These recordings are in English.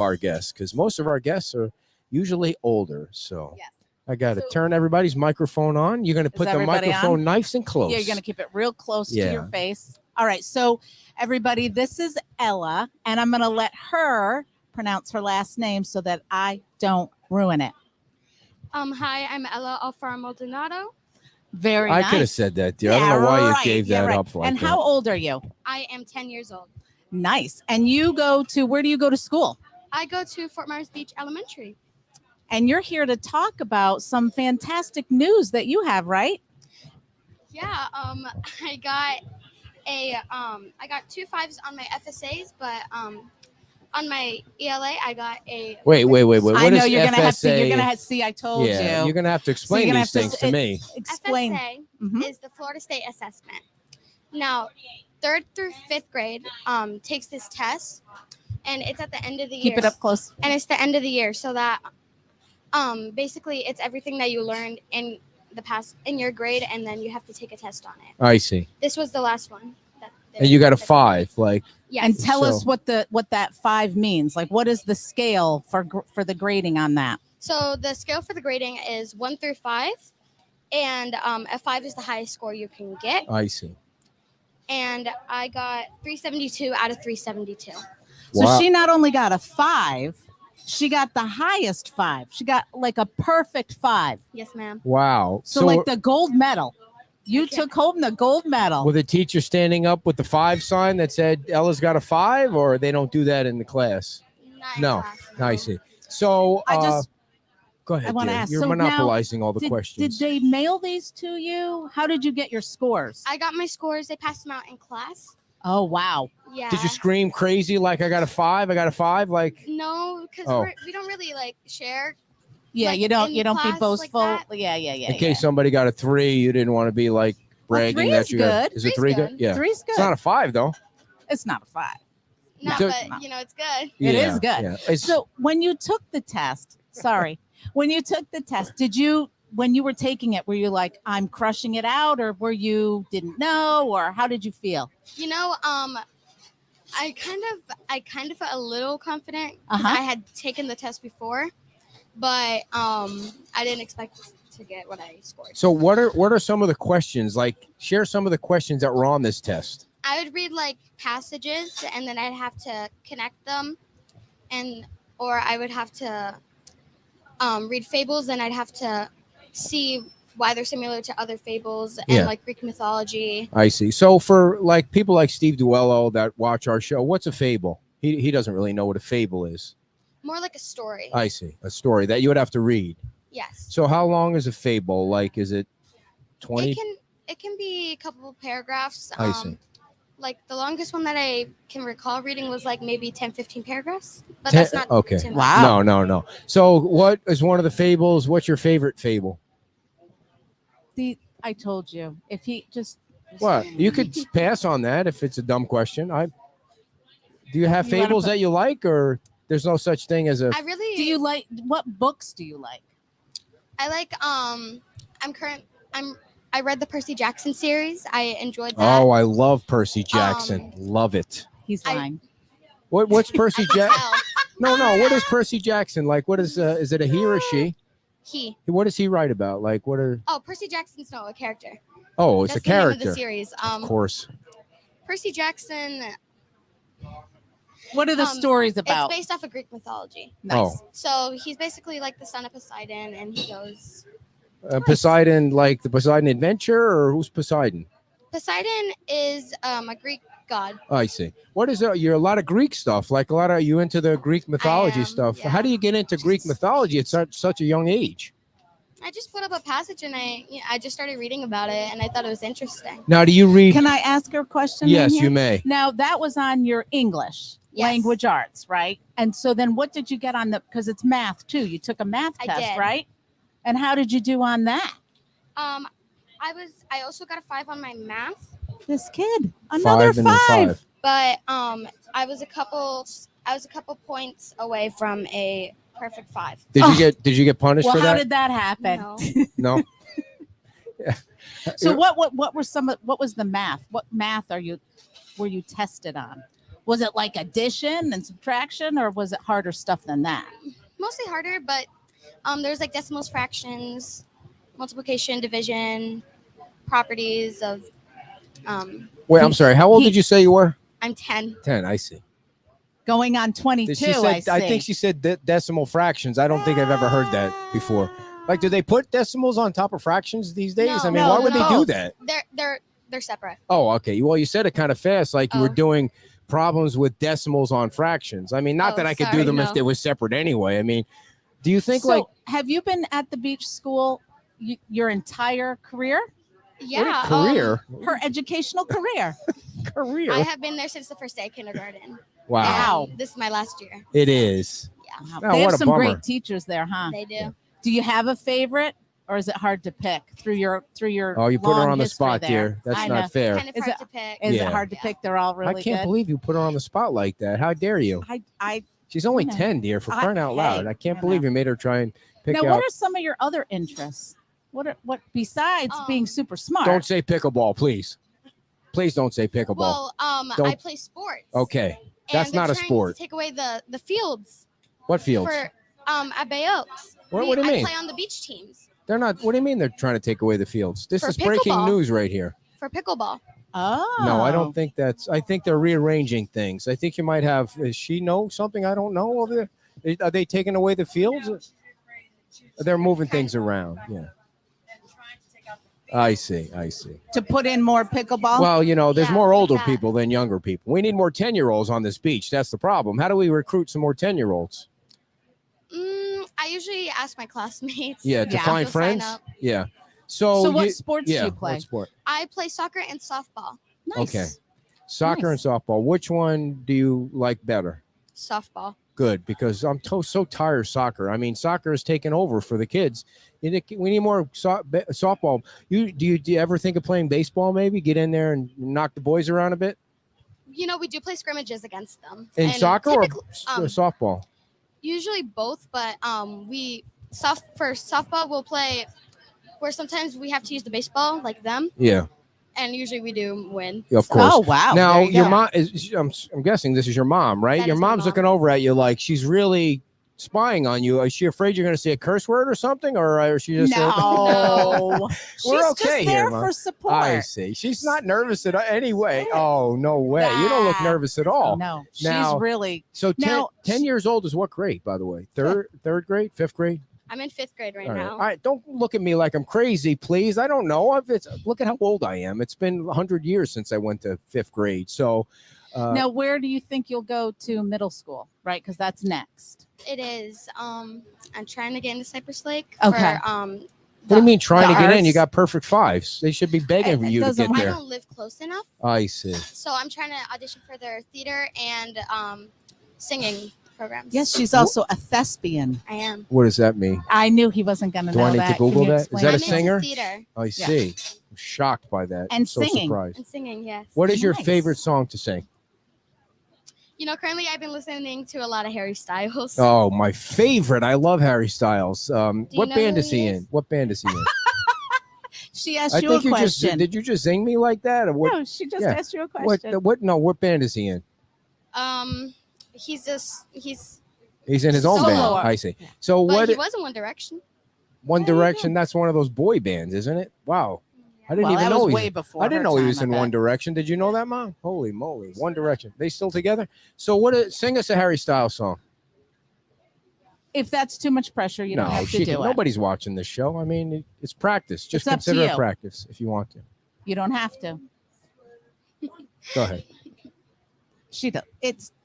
our guests, because most of our guests are usually older. So Yes. I got to turn everybody's microphone on. You're going to put the microphone nice and close. Yeah, you're going to keep it real close to Yeah. your face. All right. So, everybody, this is Ella, and I'm going to let her pronounce her last name so that I don't ruin it. Hi, I'm Ella Alfaro Maldonado. Very I nice. could have said that, dear. I don't know why you gave that up like and that. how old are you? I am 10 years old. Nice. And you go to, where do you go to school? I go to Fort Myers Beach Elementary. And you're here to talk about some fantastic news that you have, right? Yeah, I got I got 2 5s on my FSAs, but on my ELA I got a Wait. What I know is you're FSA? gonna have to. You're gonna have to see. I told you. You're gonna have to explain these things to me. Explain. FSA is the Florida State Assessment. Now, 3rd through 5th grade takes this test, and it's at the end of the year. Keep it up close. And it's the end of the year, so that basically it's everything that you learned in the past in your grade, and then you have to take a test on it. I see. This was the last one. And you got a 5, like. Yes. And tell us what that 5 means. Like, what is the scale for the grading on that? So the scale for the grading is 1 through 5, and a 5 is the highest score you can get. I see. And I got 372 out of 372. So she not only got a 5, she got the highest 5. She got like a perfect 5. Yes, ma'am. Wow. So like the gold medal. You took home the gold medal. With a teacher standing up with the 5 sign that said Ella's got a 5, or they don't do that in the class? No. I see. So go ahead. I want to ask. You're monopolizing all the questions. Did they mail these to you? How did you get your scores? I got my scores. They passed them out in class. Oh, wow. Yeah. Did you scream crazy like I got a 5? I got a 5? Like no, because we don't really like share. Yeah, like, you don't be boastful. Like yeah. In case somebody got a 3, you didn't want to be like bragging that you got. Is it 3 good? Yeah. 3's good. It's not a 5 though. It's not a 5. No, but it's good. It is good. Yeah. So when you took the test, when you took the test, when you were taking it, were you like, I'm crushing it out, or were you didn't know, or how did you feel? I kind of felt a little confident because I had taken the test before, but I didn't expect to get what I scored. So what are some of the questions? Like, share some of the questions that were on this test. I would read like passages, and then I'd have to connect them, or I would have to read fables, and I'd have to see why they're similar to other fables and like Greek mythology. I see. So for like people like Steve Duello that watch our show, what's a fable? He doesn't really know what a fable is. More like a story. I see. A story that you would have to read. Yes. So how long is a fable? Like, is it 20? It can be a couple of paragraphs. I see. Like the longest one that I can recall reading was like maybe 10, 15 paragraphs. But that's not okay. too much. Wow. No. So what is one of the fables? What's your favorite fable? I told you. If he just what? You could pass on that if it's a dumb question. Do you have fables that you like, or there's no such thing as a Do you like what books do you like? I like I read the Percy Jackson series. I enjoyed that. Oh, I love Percy Jackson. Love it. He's lying. What's Percy Jackson? No. What is Percy Jackson like? What is it a he or a she? He. What does he write about? Like what are? Oh, Percy Jackson's a character. Oh, it's That's a character. The name of the series. Of course. Percy Jackson. What are the stories about? It's based off of Greek mythology. Nice. Oh. So he's basically like the son of Poseidon, and he goes. Poseidon, like the Poseidon Adventure, or who's Poseidon? Poseidon is a Greek god. I see. What is it? You're a lot of Greek stuff. Like are you into the Greek mythology stuff? Yeah. How do you get into Greek mythology at such a young age? I just put up a passage and I just started reading about it, and I thought it was interesting. Now, do you read? Can I ask her a question? Yes, you may. Now, that was on your English language arts, right? And so then what did you get on because it's math too. You took a math test, right? And how did you do on that? I also got a 5 on my math. This kid, another 5. But I was a couple points away from a perfect 5. Did you get punished for that? How did that happen? No. So what was the math? What math were you tested on? Was it like addition and subtraction, or was it harder stuff than that? Mostly harder, but there's like decimals, fractions, multiplication, division, properties of. Wait, I'm sorry. How old did you say you were? I'm 10. 10. I see. Going on 22. She said, I think she said decimal fractions. I don't think I've ever heard that before. Like, do they put decimals on top of fractions these days? No, I mean, why would they do that? They're separate. Oh, okay. Well, you said it kind of fast, like you were doing problems with decimals on fractions. I mean, not that I could do them if they were separate anyway. I mean, do you think have you been at the beach school your entire career? Yeah. Career? Her educational career. Career. I have been there since the first day of kindergarten. Wow. And this is my last year. It is. Yeah. Wow. They have some great teachers there, huh? They do. Do you have a favorite, or is it hard to pick through your? Oh, you put her on the spot, there? dear. That's not fair. Kind of hard to pick. Is it hard to pick? They're all really I can't believe you put her on the spot like that. How dare you? She's only 10, dear, for crying out loud. I can't believe you made her try and pick out. Now, what are some of your other interests? What besides being super smart? Don't say pickleball, please. Please don't say pickleball. Well, I play sports. Okay. That's not a sport. To take away the fields. What fields? For at Bay Oaks. What do you mean? I play on the beach teams. They're not. What do you mean they're trying to take away the fields? This is pickleball. Breaking news right here. For pickleball. Oh. No, I don't think that's. I think they're rearranging things. I think you might have. Does she know something I don't know over there? Are they taking away the fields? They're moving things around. Yeah. I see. To put in more pickleball? Well, there's more older people than younger people. We need more 10-year-olds on this beach. That's the problem. How do we recruit some more 10-year-olds? I usually ask my classmates. Yeah, to find friends? Yeah. So what sports do you play? What sport? I play soccer and softball. Nice. Okay. Soccer and softball. Which one do you like better? Softball. Good, because I'm so tired of soccer. I mean, soccer is taking over for the kids. We need more softball. Do you ever think of playing baseball? Maybe get in there and knock the boys around a bit. We do play scrimmages against them. In soccer or softball? Usually both, but for softball we'll play where sometimes we have to use the baseball like them. Yeah. And usually we do win. Of course. Oh, wow. Now, your mom is, I'm guessing this is your mom, right? Your mom's looking over at you like she's really spying on you. Is she afraid you're going to say a curse word or something? Or is she just... No. We're okay just there here, for support. I see. She's not nervous at any way. Oh, no way. You don't look nervous at all. No, she's now, really... So 10 years old is what grade, by the way? Third grade? Fifth grade? I'm in 5th grade right all now. All right, don't look at me like I'm crazy, please. I don't know. Look at how old I am. It's been 100 years since I went to 5th grade. So now, where do you think you'll go to middle school? Right, because that's next. It is. I'm trying to get into Cypress Lake. Okay. For, what do you mean trying to get in? You got perfect 5s. They should be begging for you to get there. I don't live close enough. I see. So I'm trying to audition for their theater and singing programs. Yes, she's also a thespian. I am. What does that mean? I knew he wasn't going to know that. Do I need to Google that? Is that a singer? I'm into theater. I see. I'm shocked by that. And so singing. Surprised. And singing, yes. What is your favorite song to sing? Currently I've been listening to a lot of Harry Styles. Oh, my favorite. I love Harry Styles. What band is he in? What band is he in? She asked you a question. Did you just zing me like that? Or what? No, she just asked you a question. What band is he in? He's in his own solo. band. I see. So but what? He was in One Direction. One Direction. That's one of those boy bands, isn't it? Wow. I didn't even that know was way before. I didn't know he was in I bet. One Direction. Did you know that, Mom? Holy moly, One Direction. They still together? So sing us a Harry Styles song. If that's too much pressure, you don't have to do it. Nobody's watching this show. I mean, it's practice. Just It's up to consider it you. practice if you want to. You don't have to. Go ahead.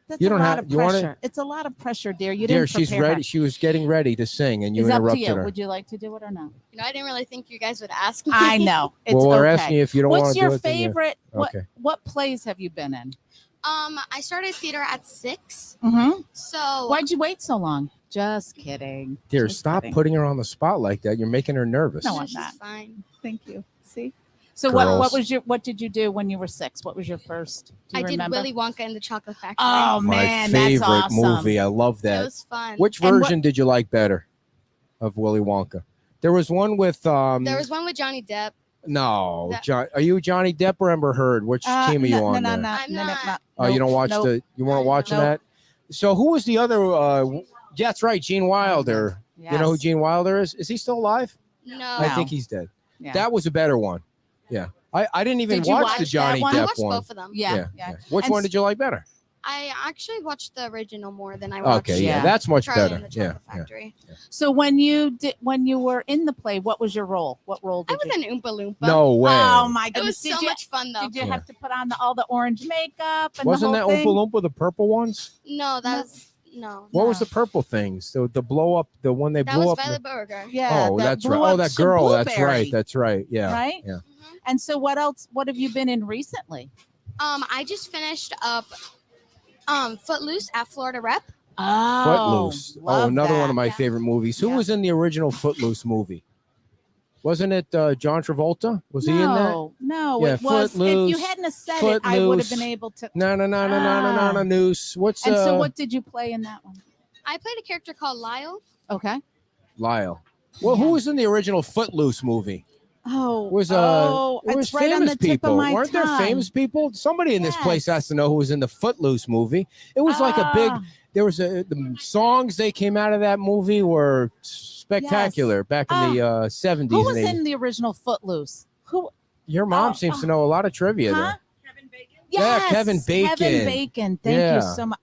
That's You a don't lot have- of you want pressure. It's a lot of pressure, dear. You Dear, didn't she's prepare ready. her. She was getting ready to sing, and you It's up to interrupted you. her. Would you like to do it or no? I didn't really think you guys would ask me. I know. It's Well, we're okay. asking you if you don't want What's to do your it. then you- favorite? Okay. What plays have you been in? I started theater at 6. Mm-hmm. So Why'd you wait so long? Just kidding. Dear, Just stop kidding. putting her on the spot like that. You're making her nervous. No, I'm she's not. fine. Thank you. See. So Girls. what did you do when you were 6? What was your first? Do I you did remember? Willy Wonka and the Chocolate Factory. Oh My man, favorite that's awesome. movie. I love It that. was fun. Which And version did you like better of Willy Wonka? There was one with There was one with Johnny Depp. No, That- John. Are you Johnny Depp or Amber Heard? Which team are you on? No, there? I'm not. Oh, you don't watch nope. the. You weren't watching Nope. that. So who was the other? That's right, Gene Wilder. Yes. You know who Gene Wilder is? Is he still alive? No. I No. think he's dead. Yeah. That was a better one. Yeah, I didn't even Did you watch the watch Johnny that one? I Depp watched one. both of them. Yeah. Which And one did you like better? I actually watched the original more than I watched Okay, yeah, Yeah. that's much Charlie better. and the Yeah, Chocolate yeah. Factory. So when you were in the play, what was your role? What role I did was you? an Oompa Loompa. No way. Oh my It goodness! was so much fun though. Did you Yeah. have to put on all the orange makeup and Wasn't the that whole thing? Oompa Loompa the purple ones? No, that No. was no. What was No. the purple things? The blow up, the one they That blew was up. Violet Beauregard. Yeah. Oh, that that's blew right. Oh, up that girl. That's Blueberry, right. That's right. Yeah. Right. Yeah. Mhm. And so what else? What have you been in recently? I just finished up Footloose at Florida Rep. Oh, Footloose. Oh, love another one that. of my Yeah. favorite movies. Who Yeah. was in the original Footloose movie? Wasn't it John Travolta? Was he in that? No, Yeah, it was. If you Footloose, hadn't have said it, I would have Footloose. been able to. No, Ah. noose. What's And so, what did you play in that one? I played a character called Lyle. Okay. Lyle? Well, who Yeah. was in the original Footloose movie? Oh, Was it was it's right famous on the tip people? of my Weren't there tongue. famous people? Somebody in this place Yes. has to know who was in the Footloose movie. It was like a big. Ah, There was the songs they came out of that movie were spectacular back in the 70s. Who was and 80s. in the original Footloose? Who? Your mom Oh, seems to know a lot of trivia Huh? there. Yes, Yeah, Kevin Bacon. Kevin Bacon. Thank Yeah. you so much.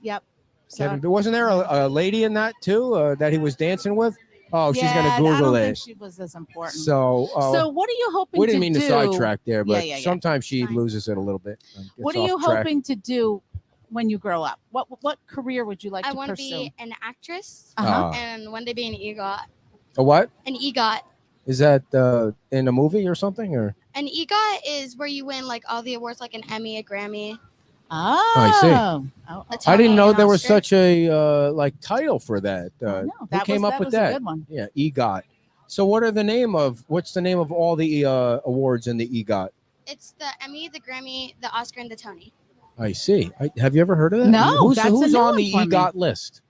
Yep. So, Kevin, wasn't there a lady in that too that he was dancing with? Oh, she's yeah, gonna I Google don't it. think she was as important. So, So what are you hoping we didn't to mean do? to sidetrack there, but Yeah. sometimes she Fine. loses it a little bit. and gets What are you off track. hoping to do when you grow up? What career would you like I to want to pursue? be an actress Uh-huh. and one day be an EGOT. A what? An EGOT. Is that in a movie or something? Or An EGOT is where you win like all the awards, like an Emmy, a Grammy. Oh, see. Oh, A I didn't Tony know and there was Oscar. such a like title for that. no, who came up with was a that? good one. Yeah, EGOT. So what's the name of all the awards in the EGOT? It's the Emmy, the Grammy, the Oscar, and the Tony. I see. Have you ever heard of that? No, who's, that's a who's new on one the for me. EGOT list?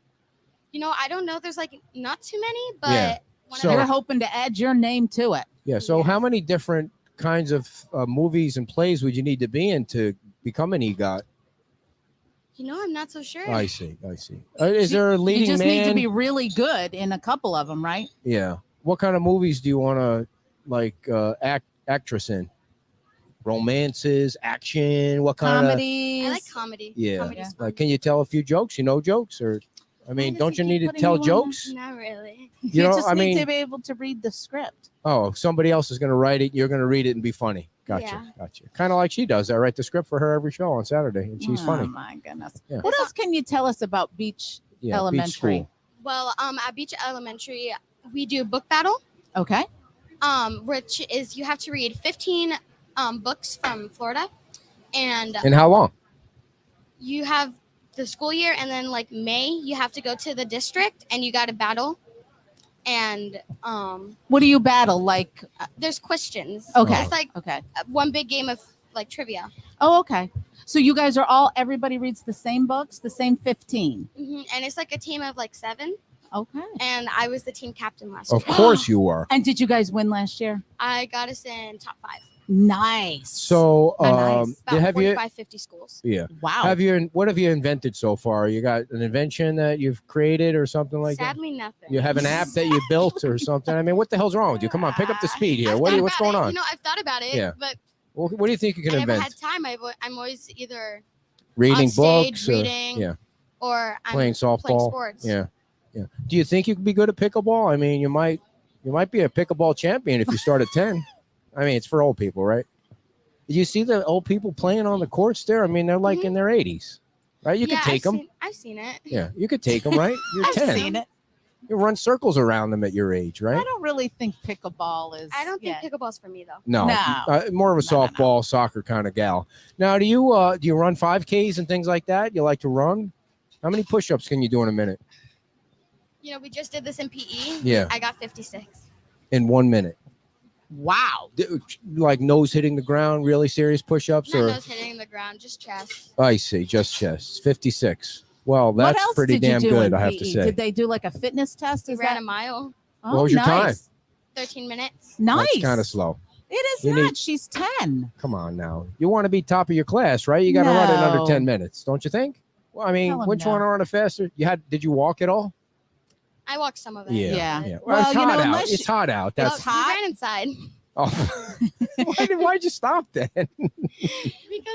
You know, I don't know. There's like not too many, but Yeah. when So- I You're hoping to add your name to it. Yeah. So Yes. how many different kinds of movies and plays would you need to be in to become an EGOT? you know, I'm not so sure. I see. Is there a You leading just man? need to be really good in a couple of them, right? Yeah. What kind of movies do you want to like actress in? Romances, action, what kind Comedies. I like comedy. Yeah. Comedy's Yeah. of? fun. Like, can you tell a few jokes? You know jokes, or I mean, does don't he you keep need to putting tell you on jokes? Not really. You, know, just I need mean- to be able to read the script. Oh, somebody else is going to write it. You're going to read it and be funny. Gotcha. Kind of like she does. I write the script for her every show on Saturday, and she's Oh funny. my goodness. Yeah. What else can you tell us about Beach Yeah, beach Elementary? school. Well, at Beach Elementary, we do book battle. Okay. Which is you have to read 15 books from Florida, and And how long? you have the school year, and then like May, you have to go to the district, and you got to battle, and What do you battle? Like, there's questions. okay. It's like Okay. one big game of like trivia. Oh, okay. So you guys are everybody reads the same books, the same 15. And it's like a team of like 7, Okay. and I was the team captain last Of year. course you were. And did you guys win last year? I got us in top 5. Nice. So, Nice. About have you? 45, 50 schools. Yeah. wow. What have you invented so far? You got an invention that you've created or something like that? Sadly, nothing. You have an app that you built or something? I mean, what the hell's wrong with you? Come on, pick up the speed here. I've What's thought going about it. on? You know, I've thought about it, Yeah. but What do you think you can I never invent? had time. I'm always either Reading on stage, books, or, reading, yeah, or I'm playing softball. sports. Yeah. Do you think you could be good at pickleball? I mean, you might be a pickleball champion if you start at 10. I mean, it's for old people, right? Did you see the old people playing on the courts there? I mean, they're like in their 80s, right? You could take them. I've seen it. Yeah, you could take them, right? You're I've 10. seen it. You run circles around them at your age, right? I don't really think pickleball is. I don't think yeah. pickleball's for me though. No, No. more of a No, no, no. softball, soccer kind of gal. Now, do you run 5Ks and things like that? You like to run? How many push-ups can you do in a minute? You know, we just did this in PE. Yeah. I got 56. In 1 minute? Wow. Like nose hitting the ground, really serious push-ups, Not or nose hitting the ground, just chest. I see, just chest. 56. Well, What that's else pretty did you damn do good, in I have to PE? say. Did they do like a fitness test? We Is ran that? a mile, Oh, What was your time? nice. 13 minutes. Nice. That's kind of slow. It is You not. need- She's 10. Come on now. You want to be top of your class, right? You got to run it under No. 10 minutes, don't you think? Well, I mean, Tell him which no. one run it faster? Did you walk at all? I walked some of it. Yeah. but- Well, it's Well, you hot know, out. unless It's hot out. Oh, That's It's hot. We ran inside oh. Why'd you stop then? because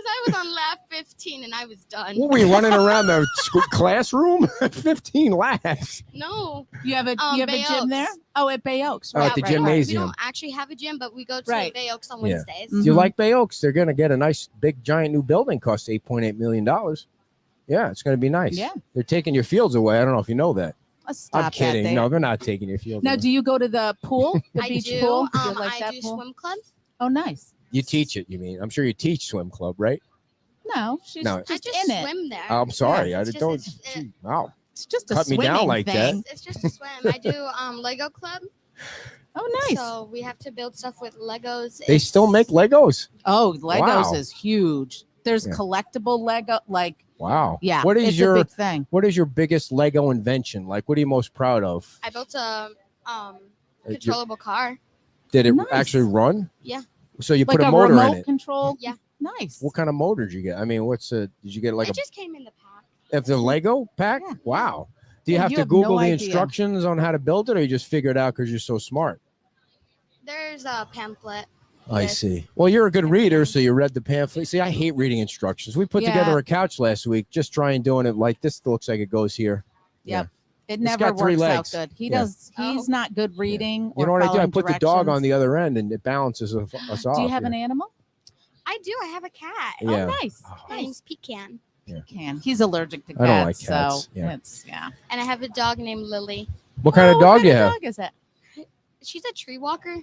I was on lap 15 and I was done. What were you running around the classroom? 15 laps. No. You have a Bay gym Oaks. there? Oh, at Bay Oaks. Oh, Right, at the right, We gymnasium. don't actually have a gym, but we go to Right. Bay Oaks on Yeah. Wednesdays. Mhm. Do you like Bay Oaks? They're going to get a nice, big, giant new building. Costs $8.8 million. Yeah, it's going to be nice. Yeah. They're taking your fields away. I don't know if you know that. Stop I'm kidding. That, No, they're not taking your fields Now, away. do you go to the pool, the I beach do. pool? Do you like I that do pool? swim club. Oh, nice. You teach it, you mean? I'm sure you teach swim club, right? No, she's No. I just just in it. swim there. I'm sorry. I It's just- don't. it's- Wow. It's just a Cut me down swimming like that. thing. It's just a swim. I do Lego club. Oh, nice. So we have to build stuff with Legos. They still make Legos. Oh, Legos Wow. is huge. There's Yeah. collectible Lego, like Wow. yeah. What is it's your a big thing? What is your biggest Lego invention? Like, what are you most proud of? I built a Uh, your- controllable car. Did it Nice. actually run? Yeah. So you Like put a a motor remote in it. control? Yeah. Nice. What kind of motor did you get? I mean, did you get like It just came in the pack. if the Lego pack? Yeah. Wow. Do you Yeah, have you to have no Google the idea. instructions on how to build it, or you just figure it out because you're so smart? There's a pamphlet. I with- see. Well, you're a good reader, so you read the pamphlet. See, I hate reading instructions. We put Yeah. together a couch last week, just trying doing it like this. Looks like it goes here. Yep. It It's never got 3 works legs. out good. He Yeah. does. He's Oh. not good reading. You know or what I do? I following put the dog on directions. the other end, and it balances us off. Do you have here. an animal? I do. I have a cat. Yeah. Oh, nice. Oh. My name's Pecan. Can. He's allergic to cats. I don't like cats, So yeah. it's yeah. And I have a dog named Lily. What kind of Oh, dog what you kind have? of dog is it? She's a tree walker.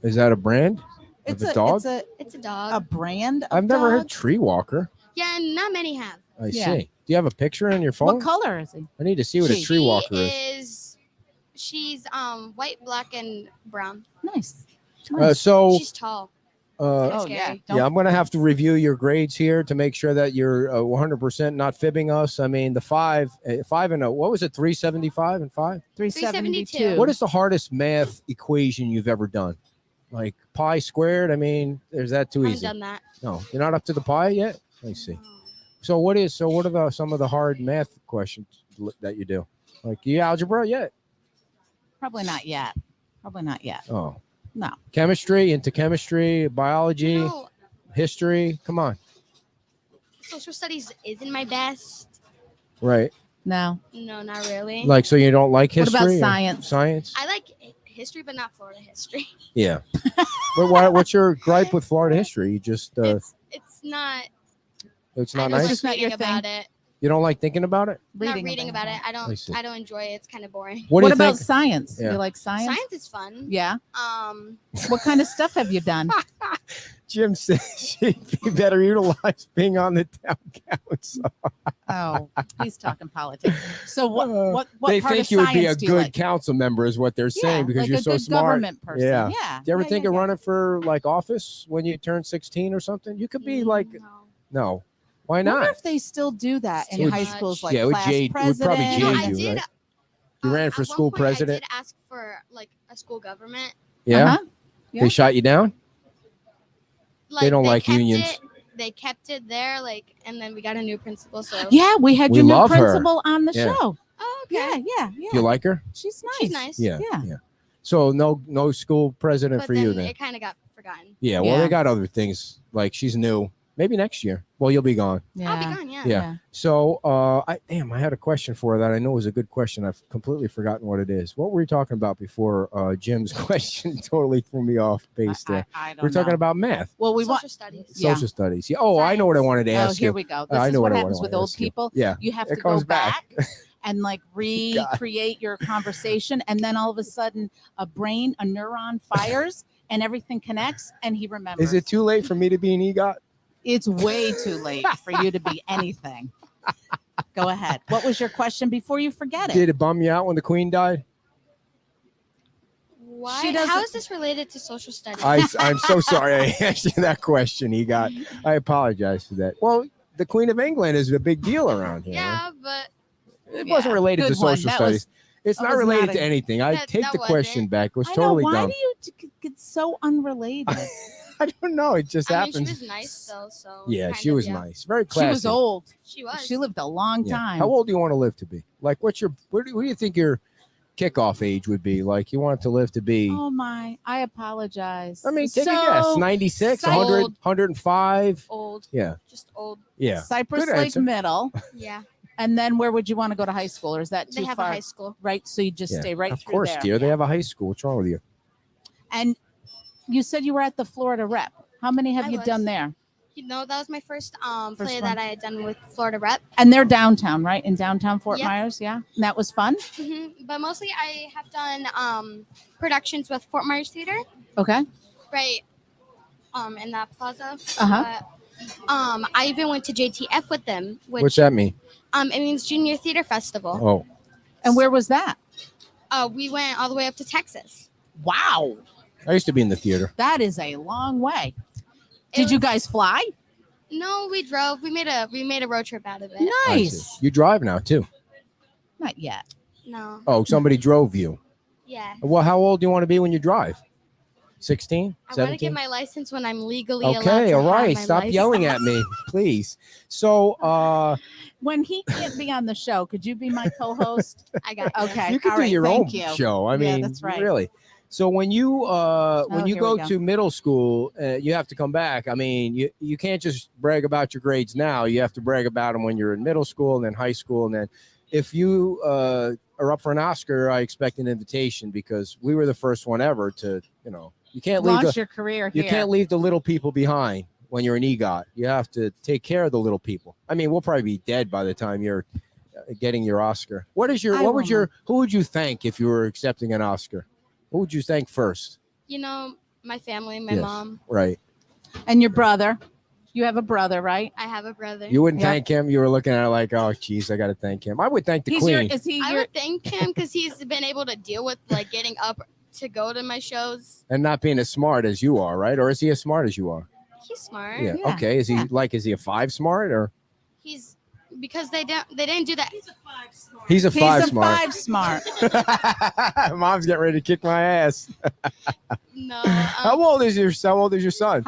Is that a brand? It's a a dog? It's a It's a dog. a brand. Of I've never heard dog? tree walker. Yeah, and not many have. I Yeah. see. Do you have a picture on your phone? What color is he? I need to see what a She tree walker is. She's white, black, and brown. Nice. Nice. So, She's tall. Oh scary. yeah. yeah, I'm going to have to review your grades here to make sure that you're 100% not fibbing us. I mean, the 5 and what was it? 375 and 5? 372. What is the hardest math equation you've ever done? Like pi squared? I mean, is that too I haven't easy? done that. No, you're not up to the pi yet? Let me see. So what are some of the hard math questions that you do? Like algebra yet? Probably not yet. Probably not yet. Oh. No. Chemistry, into chemistry, biology, No, history. Come on. social studies isn't my best. Right. No. No, not really. Like, so you don't like What history? about or science? Science? I like history, but not Florida history. Yeah. But what's your gripe with Florida history? You just, It's not. it's I not don't nice? like It's not your reading about it. You don't like thinking about it? Not reading about it. I see. I don't enjoy it. It's kind of boring. What do you about think? science? Yeah. You like science? Science is fun. Yeah. Um, What kind of stuff have you done? Jim says she'd be better utilized being on the town council. Oh, he's talking politics. So what? What They part think of you would be a science do you good like? council member, is what they're saying, because like you're a so good smart. government person. Yeah. Yeah. Do you ever Yeah, think yeah, of yeah. running for like office when you turn 16 or something? You could be like, no. no. Why I wonder not? if they still do that It's in too high much. schools, like Yeah, it would class jade- it would probably president. No, jade I you, did. right? You ran at for one school point, president? I did ask for like a school government. Yeah. Uh-huh. Yeah. They shot you down? Like, don't like kept unions. They kept it there, like, and then we got a new principal. So Yeah, we had We your new love her. principal on the Yeah. show. Oh, okay. Yeah, yeah, yeah. Do you like her? She's nice. She's nice. Yeah. Yeah. So no school president But for then you then? it kind of got forgotten. Yeah. Well, Yeah. they got other things. Like she's new. Maybe next year. Well, you'll be gone. I'll be Yeah. gone. Yeah. Yeah. So, I had a question for her that I know was a good question. I've completely forgotten what it is. What were we talking about before? Jim's question totally threw me off base there. I don't We're talking know. about math, Well, we Social want. studies. Yeah. social studies. Yeah. Oh, I know what I wanted to Oh, ask here you. we go. This I is know what I happens wanna with old ask you. people. Yeah. You have It to go comes back. back and like recreate your conversation, and then all of a sudden, a neuron fires, and everything connects, and he remembers. Is it too late for me to be an EGOT? It's way too late for you to be anything. Go ahead. What was your question before you forget it? Did it bum you out when the Queen died? Why? She How doesn't- is this related to social studies? I'm so sorry I asked you that question, EGOT. I apologize for that. Well, the Queen of England is a big deal around here. yeah, but It Yeah, wasn't related to good one. social That studies. was- It's Oh, not it's related not to a- anything. I That- take that the question wasn't. back. It was I totally know. Why dumb. do you get so unrelated? I don't know. It just I mean, happens. she was nice though, so Yeah, kind she of, was yeah. nice. Very She classy. was old. She was. She lived a long Yeah. time. How old do you want to live to be? Like, what do you think your kickoff age would be? Like, you want to live to be? Oh my! I apologize. I mean, take a So, guess. 96, Cy- 100, Old. 105. Old. Yeah, Just old. yeah. Cypress Good Lake answer. Middle, Yeah. and then where would you want to go to high school, or is that They too have far? a high school. Right, so you just Yeah. stay right Of through course, there. dear. They Yeah. have a high school. What's wrong with you? And you said you were at the Florida Rep. How many have I you was. done there? You know, that was my first First play one. that I had done with Florida Rep. And they're downtown, right? In downtown Fort Yep. Myers, yeah. And that was fun. But mostly I have done productions with Fort Myers Theater, Okay. right? In that plaza. Uh-huh. But, I even went to JTF with them, which What's that mean? it means Junior Theater Festival. Oh, And where was that? We went all the way up to Texas. Wow, I used to be in the theater. that is a long way. It Did you was- guys fly? No, we drove. We made a road trip out of it. I see. Nice. You drive now too. Not yet. No. Oh, somebody drove you. Yeah. Well, how old do you want to be when you drive? 16, I want to 17? get my license when I'm legally allowed Okay, to all have right. my Stop license. yelling at me, please. So, When he can't be on the show, could you be my co-host? I got you. Okay. you could all do right, your own thank you. show. I Yeah, mean, that's right. really. So when you here we go go. to middle school, you have to come back. I mean, you can't just brag about your grades now. You have to brag about them when you're in middle school and then high school, and then if you are up for an Oscar, I expect an invitation because we were the first one ever to, you can't leave Launch your career you here. can't leave the little people behind when you're an EGOT. You have to take care of the little people. I mean, we'll probably be dead by the time you're getting your Oscar. Who would you thank if you were accepting an Oscar? Who would you thank first? You know, my family, my Yes. mom. Right. And your brother. You have a brother, right? I have a brother. You wouldn't Yeah. thank him. You were looking at it like, oh, geez, I got to thank him. I would thank the He's queen. is he I your would thank him because he's been able to deal with like getting up to go to my shows. And not being as smart as you are, right? Or is he as smart as you are? He's smart. Yeah. Yeah, Okay. Is he yeah. is he a 5 smart or? He's because they didn't do that. He's a 5 He's a smart. 5 smart. Mom's getting ready to kick my ass. No. How old is your son?